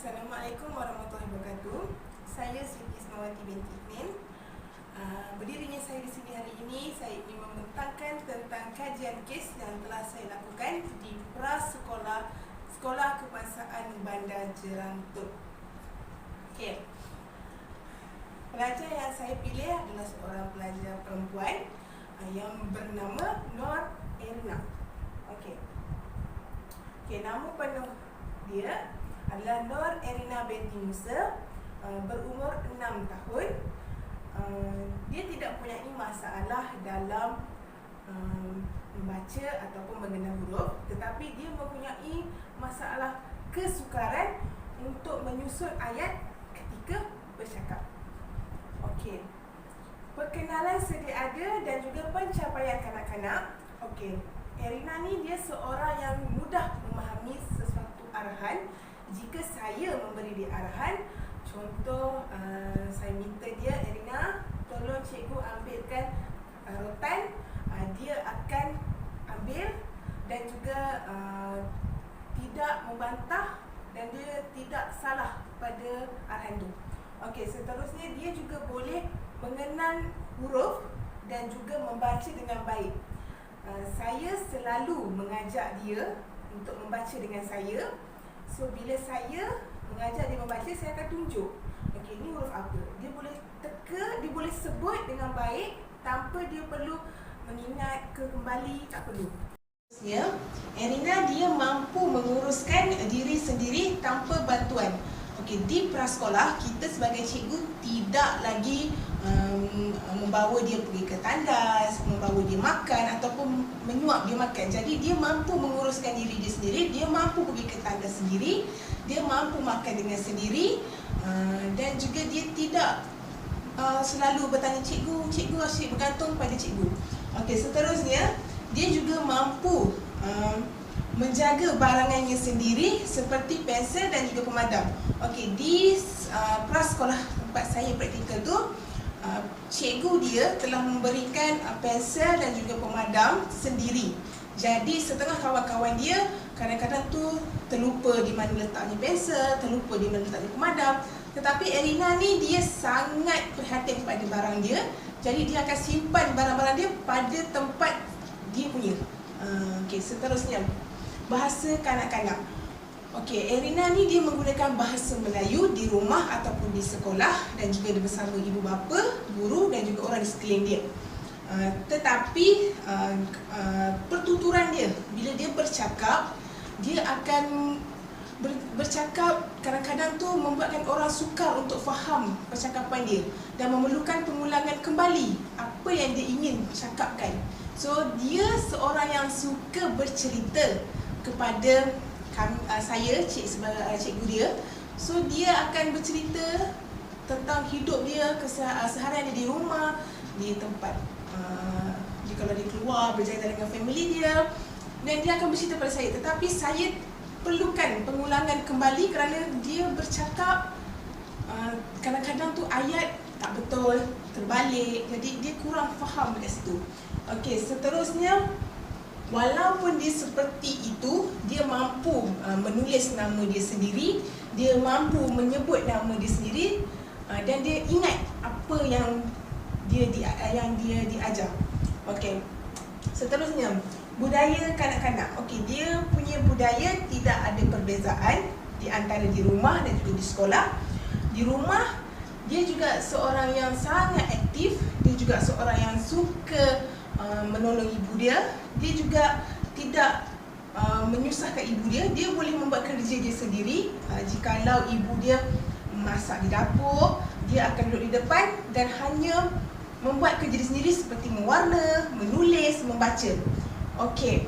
Assalamualaikum warahmatullahi wabarakatuh. Saya Siti Ismawati binti Ifnin. Berdirinya saya di sini hari ini, saya ingin membentangkan tentang kajian kes yang telah saya lakukan di Prasekolah Sekolah Kebangsaan Bandar Jerantut. Okey. Pelajar yang saya pilih adalah seorang pelajar perempuan yang bernama Nur Erina. Okey. Nama penuh dia adalah Nur Erina binti Musa, berumur 6 tahun. Dia tidak mempunyai masalah dalam membaca ataupun mengenal huruf, tetapi dia mempunyai masalah kesukaran untuk menyusun ayat ketika bercakap. Okey. Perkenalan sedia ada dan juga pencapaian kanak-kanak. Okey. Erina ni dia seorang yang mudah memahami sesuatu arahan. Jika saya memberi dia arahan, contoh saya minta dia, Erina, tolong cikgu ambilkan rotan, dia akan ambil dan juga tidak membantah dan dia tidak salah pada arahan itu. Okey, seterusnya dia juga boleh mengenal huruf dan juga membaca dengan baik. Saya selalu mengajak dia untuk membaca dengan saya. So, bila saya mengajar dia membaca, saya akan tunjuk. Okey, ini huruf apa. Dia boleh teka, dia boleh sebut dengan baik tanpa dia perlu mengingat ke kembali, tak perlu. Erina dia mampu menguruskan diri sendiri tanpa bantuan. Okey, di prasekolah kita sebagai cikgu tidak lagi membawa dia pergi ke tandas, membawa dia makan ataupun menyuap dia makan. Jadi dia mampu menguruskan diri dia sendiri, dia mampu pergi ke tandas sendiri, dia mampu makan dengan sendiri, dan juga dia tidak selalu bertanya cikgu asyik bergantung pada cikgu. Okey, seterusnya dia juga mampu menjaga barangannya sendiri seperti pensel dan juga pemadam. Okey, di prasekolah tempat saya praktikal tu, cikgu dia telah memberikan pensel dan juga pemadam sendiri. Jadi setengah kawan-kawan dia kadang-kadang tu terlupa di mana letaknya pensel, terlupa di mana letaknya pemadam. Tetapi Erina ni dia sangat perhatian pada barang dia. Jadi dia akan simpan barang-barang dia pada tempat dia punya. Okey, seterusnya bahasa kanak-kanak. Okey, Erina ni dia menggunakan bahasa Melayu di rumah ataupun di sekolah dan juga dia bersama ibu bapa, guru dan juga orang di sekeliling dia. Tetapi pertuturan dia, bila dia bercakap, dia akan bercakap kadang-kadang tu membuatkan orang sukar untuk faham percakapan dia dan memerlukan pengulangan kembali apa yang dia ingin cakapkan. So, dia seorang yang suka bercerita kepada saya, sebagai cikgu dia. So, dia akan bercerita tentang hidup dia, keseharian dia di rumah, di tempat kalau dia keluar, berjalan dengan family dia, dan dia akan bercerita pada saya. Tetapi saya perlukan pengulangan kembali kerana dia bercakap kadang-kadang tu ayat tak betul, terbalik, jadi dia kurang faham dekat situ. Okey, seterusnya, walaupun dia seperti itu, dia mampu menulis nama dia sendiri, dia mampu menyebut nama dia sendiri, dan dia ingat apa yang dia diajar. Okey. Seterusnya, budaya kanak-kanak. Okey, dia punya budaya tidak ada perbezaan di antara di rumah dan juga di sekolah. Di rumah, dia juga seorang yang sangat aktif, dia juga seorang yang suka menolong ibu dia. Dia juga tidak menyusahkan ibu dia. Dia boleh membuat kerja dia sendiri. Jikalau ibu dia masak di dapur, dia akan duduk di depan dan hanya membuat kerja dia sendiri seperti mewarna, menulis, membaca. Okey.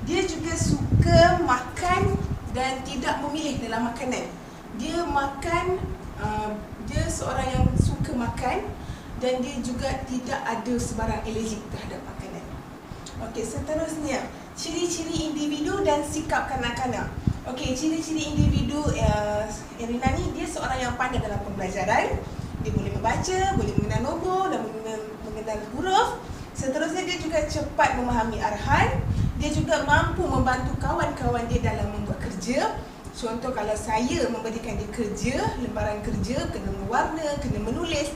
Dia juga suka makan dan tidak memilih dalam makanan. Dia makan, dia seorang yang suka makan dan dia juga tidak ada sebarang alergik terhadap makanan. Okey, seterusnya, ciri-ciri individu dan sikap kanak-kanak. Okey, ciri-ciri individu Erina ni, dia seorang yang pandai dalam pembelajaran. Dia boleh membaca, boleh mengenal nombor dan mengenal huruf. Seterusnya, dia juga cepat memahami arahan. Dia juga mampu membantu kawan-kawan dia dalam membuat kerja. Contoh kalau saya memberikan dia kerja, lembaran kerja, kena mewarna, kena menulis,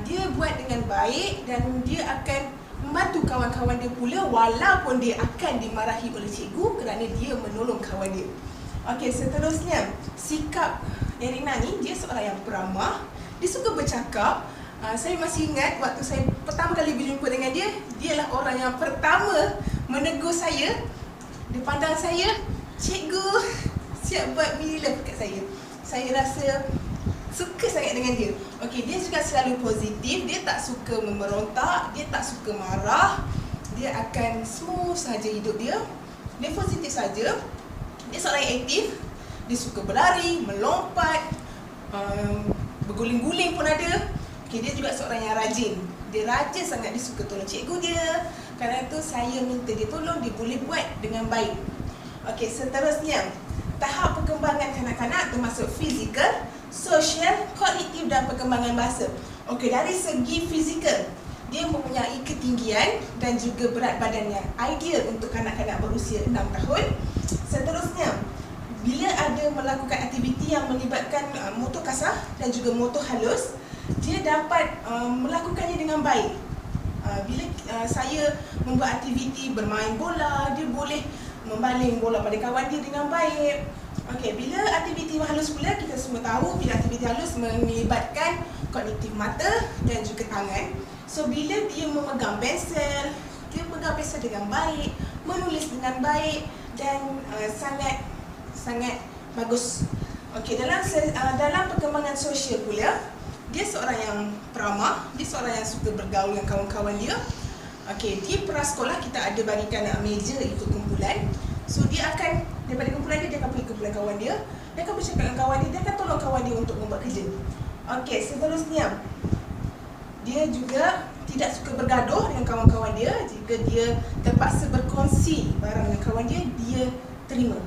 dia buat dengan baik dan dia akan membantu kawan-kawan dia pula walaupun dia akan dimarahi oleh cikgu kerana dia menolong kawan dia. Okey, seterusnya, sikap Erina ni, dia seorang yang peramah, dia suka bercakap. Saya masih ingat waktu saya pertama kali berjumpa dengan dia, dialah orang yang pertama menegur saya. Dia pandang saya, "Cikgu, siap buat mini love kat saya." Saya rasa suka sangat dengan dia. Okey, dia juga selalu positif, dia tak suka memberontak, dia tak suka marah. Dia akan smooth saja hidup dia. Dia positif saja. Dia seorang yang aktif. Dia suka berlari, melompat, berguling-guling pun ada. Okey, dia juga seorang yang rajin. Dia rajin sangat, dia suka tolong cikgu dia. Kerana itu saya minta dia tolong, dia boleh buat dengan baik. Okey, seterusnya, tahap perkembangan kanak-kanak termasuk fizikal, sosial, kognitif dan perkembangan bahasa. Okey, dari segi fizikal, dia mempunyai ketinggian dan juga berat badan yang ideal untuk kanak-kanak berusia 6 tahun. Seterusnya, bila ada melakukan aktiviti yang melibatkan motor kasar dan juga motor halus, dia dapat melakukannya dengan baik. Bila saya membuat aktiviti bermain bola, dia boleh membaling bola pada kawan dia dengan baik. Okey, bila aktiviti halus pula, kita semua tahu bila aktiviti halus melibatkan kognitif mata dan juga tangan. So, bila dia memegang pensel, dia pegang pensel dengan baik, menulis dengan baik dan sangat bagus. Okey, dalam perkembangan sosial pula, dia seorang yang peramah, dia seorang yang suka bergaul dengan kawan-kawan dia. Okey, di prasekolah kita ada bagikan meja ikut kumpulan. So dia akan, daripada kumpulan dia akan pergi kumpulan kawan dia. Dia akan bercakap dengan kawan dia akan tolong kawan dia untuk membuat kerja. Okey, seterusnya, dia juga tidak suka bergaduh dengan kawan-kawan dia. Jika dia terpaksa berkongsi barang dengan kawan dia, dia terima.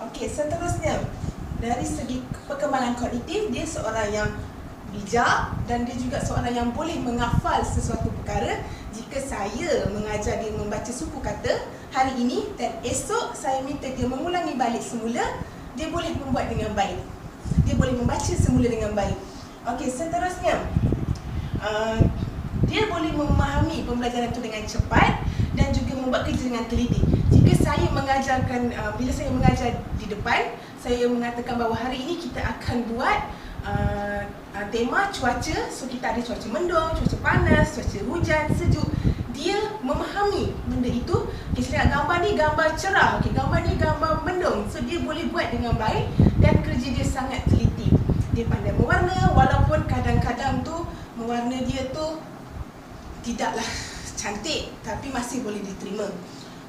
Okey, seterusnya, dari segi perkembangan kognitif, dia seorang yang bijak dan dia juga seorang yang boleh menghafal sesuatu perkara. Jika saya mengajar dia membaca suku kata hari ini dan esok saya minta dia mengulangi balik semula, dia boleh membuat dengan baik. Dia boleh membaca semula dengan baik. Okey, seterusnya, dia boleh memahami pembelajaran itu dengan cepat dan juga membuat kerja dengan teliti. Jika saya mengajarkan, bila saya mengajar di depan, saya mengatakan bahawa hari ini kita akan buat tema cuaca. So kita ada cuaca mendung, cuaca panas, cuaca hujan, sejuk. Dia memahami benda itu. Kita lihat gambar ni gambar cerah, gambar ni gambar mendung. So dia boleh buat dengan baik dan kerja dia sangat teliti. Dia pandai mewarna, walaupun kadang-kadang tu mewarna dia tu tidaklah cantik, tapi masih boleh diterima.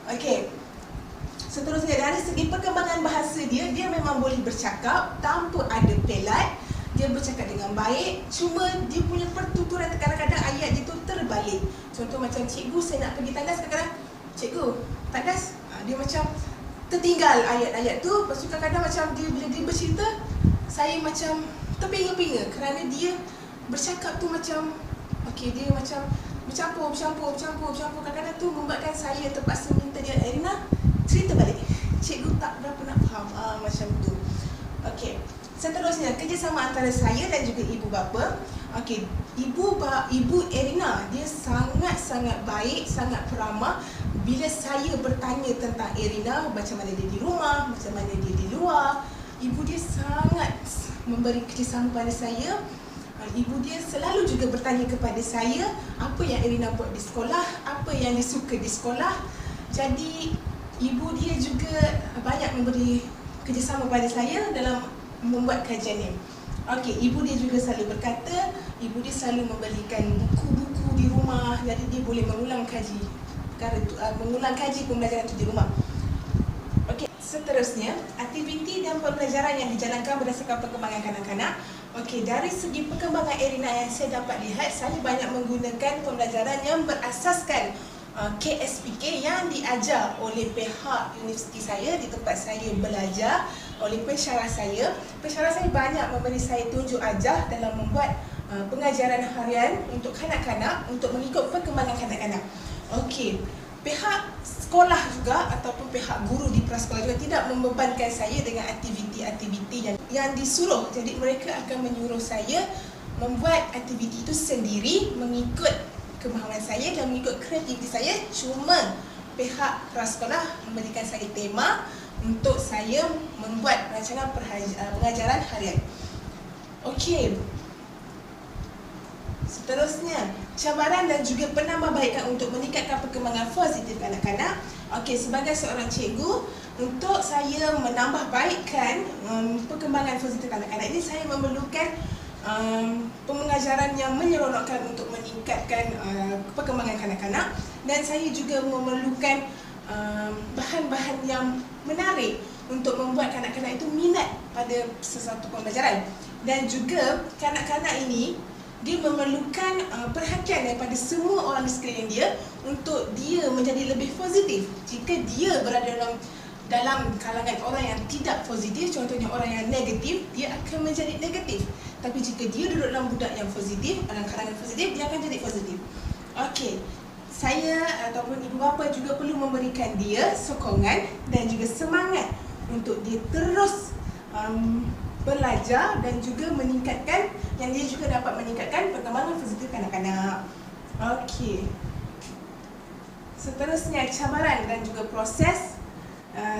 Okey, seterusnya, dari segi perkembangan bahasa dia, dia memang boleh bercakap tanpa ada pelat. Dia bercakap dengan baik, cuma dia punya pertuturan kadang-kadang ayat dia tu terbalik. Contoh macam, "Cikgu, saya nak pergi tandas." Kadang-kadang, "Cikgu, tandas." Dia macam tertinggal ayat-ayat tu. Lepas tu kadang-kadang macam bila dia bercerita, saya macam terpinga-pinga kerana dia bercakap tu macam, okey, dia macam bercampur. Kadang-kadang tu membuatkan saya terpaksa minta dia, "Erina, cerita balik. Cikgu tak berapa nak faham." Macam tu. Okey. Seterusnya, kerjasama antara saya dan juga ibu bapa. Okey, ibu Erina, dia sangat-sangat baik, sangat peramah. Bila saya bertanya tentang Erina, macam mana dia di rumah, macam mana dia di luar, ibu dia sangat memberi kerjasama pada saya. Ibu dia selalu juga bertanya kepada saya apa yang Erina buat di sekolah, apa yang dia suka di sekolah. Jadi ibu dia juga banyak memberi kerjasama pada saya dalam membuat kajian ni. Okey, ibu dia juga selalu berkata, ibu dia selalu membelikan buku-buku di rumah, jadi dia boleh mengulang kaji pembelajaran itu di rumah. Okey, seterusnya, aktiviti dan pembelajaran yang dijalankan berdasarkan perkembangan kanak-kanak. Okey, dari segi perkembangan Erina yang saya dapat lihat, saya banyak menggunakan pembelajaran yang berasaskan KSPK yang diajar oleh pihak universiti saya di tempat saya belajar, oleh pensyarah saya. Pensyarah saya banyak memberi saya tunjuk ajar dalam membuat pengajaran harian untuk kanak-kanak, untuk mengikut perkembangan kanak-kanak. Okey, pihak sekolah juga ataupun pihak guru di prasekolah juga tidak membebankan saya dengan aktiviti-aktiviti yang disuruh. Jadi mereka akan menyuruh saya membuat aktiviti itu sendiri mengikut kemahiran saya dan mengikut kreativiti saya. Cuma pihak prasekolah memberikan saya tema untuk saya membuat rancangan pengajaran harian. Okey. Seterusnya, cabaran dan juga penambahbaikan untuk meningkatkan perkembangan positif kanak-kanak. Okey, sebagai seorang cikgu, untuk saya menambahbaikkan perkembangan positif kanak-kanak ini, saya memerlukan pengajaran yang menyeronokkan untuk meningkatkan perkembangan kanak-kanak, dan saya juga memerlukan bahan-bahan yang menarik untuk membuat kanak-kanak itu minat pada sesuatu pembelajaran. Dan juga kanak-kanak ini dia memerlukan perhatian daripada semua orang di sekeliling dia untuk dia menjadi lebih positif. Jika dia berada dalam kalangan orang yang tidak positif, contohnya orang yang negatif, dia akan menjadi negatif. Tapi jika dia duduk dalam budak yang positif, dalam kalangan positif, dia akan jadi positif. Okey, saya ataupun ibu bapa juga perlu memberikan dia sokongan dan juga semangat untuk dia terus belajar dan juga meningkatkan, yang dia juga dapat meningkatkan perkembangan positif kanak-kanak. Okey. Seterusnya, cabaran dan juga proses.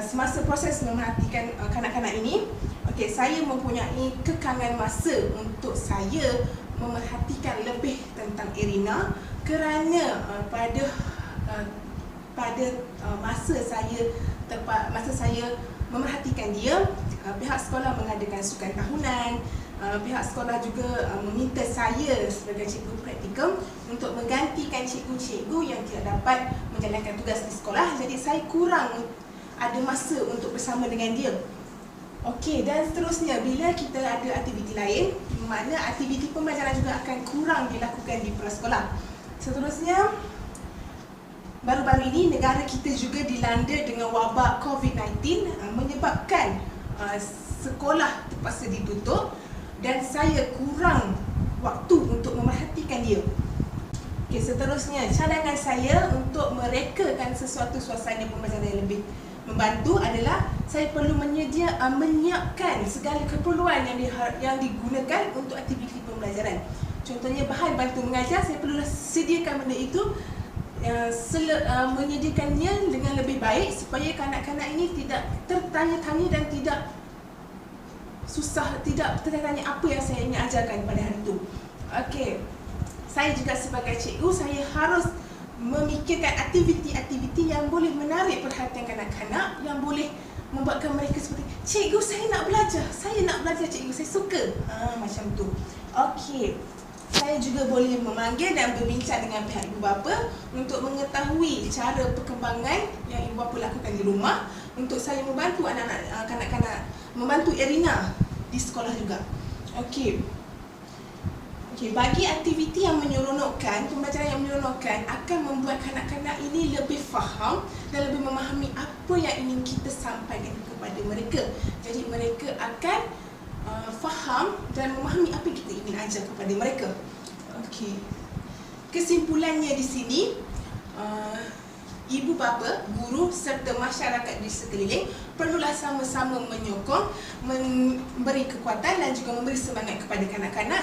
Semasa proses memerhatikan kanak-kanak ini, okey, saya mempunyai kekangan masa untuk saya memerhatikan lebih tentang Irina, kerana pada masa saya memerhatikan dia, pihak sekolah mengadakan sukan tahunan. Pihak sekolah juga meminta saya sebagai cikgu praktikum untuk menggantikan cikgu-cikgu yang tidak dapat menjalankan tugas di sekolah. Jadi saya kurang ada masa untuk bersama dengan dia. Okey, dan seterusnya, bila kita ada aktiviti lain, makna aktiviti pembelajaran juga akan kurang dilakukan di prasekolah. Seterusnya, baru-baru ini negara kita juga dilanda dengan wabak COVID-19, menyebabkan sekolah terpaksa ditutup dan saya kurang waktu untuk memerhatikan dia. Okey, seterusnya, cadangan saya untuk merekakan sesuatu suasana pembelajaran yang lebih membantu adalah saya perlu menyiapkan segala keperluan yang digunakan untuk aktiviti pembelajaran. Contohnya bahan bantu mengajar, saya perlu sediakan benda itu, menyediakannya dengan lebih baik supaya kanak-kanak ini tidak tertanya-tanya dan tidak tertanya apa yang saya ingin ajarkan pada hari itu. Okey, saya juga sebagai cikgu, saya harus memikirkan aktiviti-aktiviti yang boleh menarik perhatian kanak-kanak, yang boleh membuatkan mereka seperti, cikgu saya nak belajar cikgu, saya suka. Macam tu. Okey, saya juga boleh memanggil dan berbincang dengan pihak ibu bapa untuk mengetahui cara perkembangan yang ibu bapa lakukan di rumah, untuk saya membantu anak-anak, kanak-kanak, membantu Irina di sekolah juga. Okey, bagi aktiviti yang menyeronokkan, pembelajaran yang menyeronokkan akan membuat kanak-kanak ini lebih faham dan lebih memahami apa yang ingin kita sampaikan kepada mereka. Jadi mereka akan faham dan memahami apa yang kita ingin ajar kepada mereka. Okey. Kesimpulannya di sini, ibu bapa, guru serta masyarakat di sekeliling perlulah sama-sama menyokong, memberi kekuatan dan juga memberi semangat kepada kanak-kanak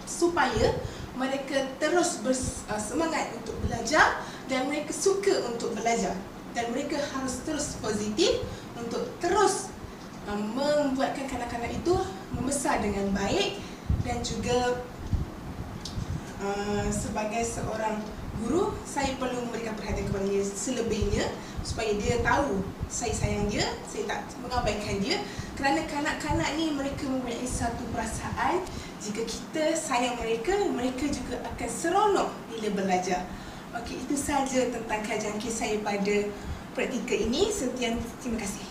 supaya mereka terus bersemangat untuk belajar dan mereka suka untuk belajar, dan mereka harus terus positif untuk terus membuatkan kanak-kanak itu membesar dengan baik. Dan juga sebagai seorang guru, saya perlu memberikan perhatian kepada dia selebihnya supaya dia tahu saya sayang dia, saya tak mengabaikan dia. Kerana kanak-kanak ni mereka mempunyai satu perasaan, jika kita sayang mereka, mereka juga akan seronok bila belajar. Okey, itu sahaja tentang kajian kes saya pada praktikal ini. Sekian, terima kasih.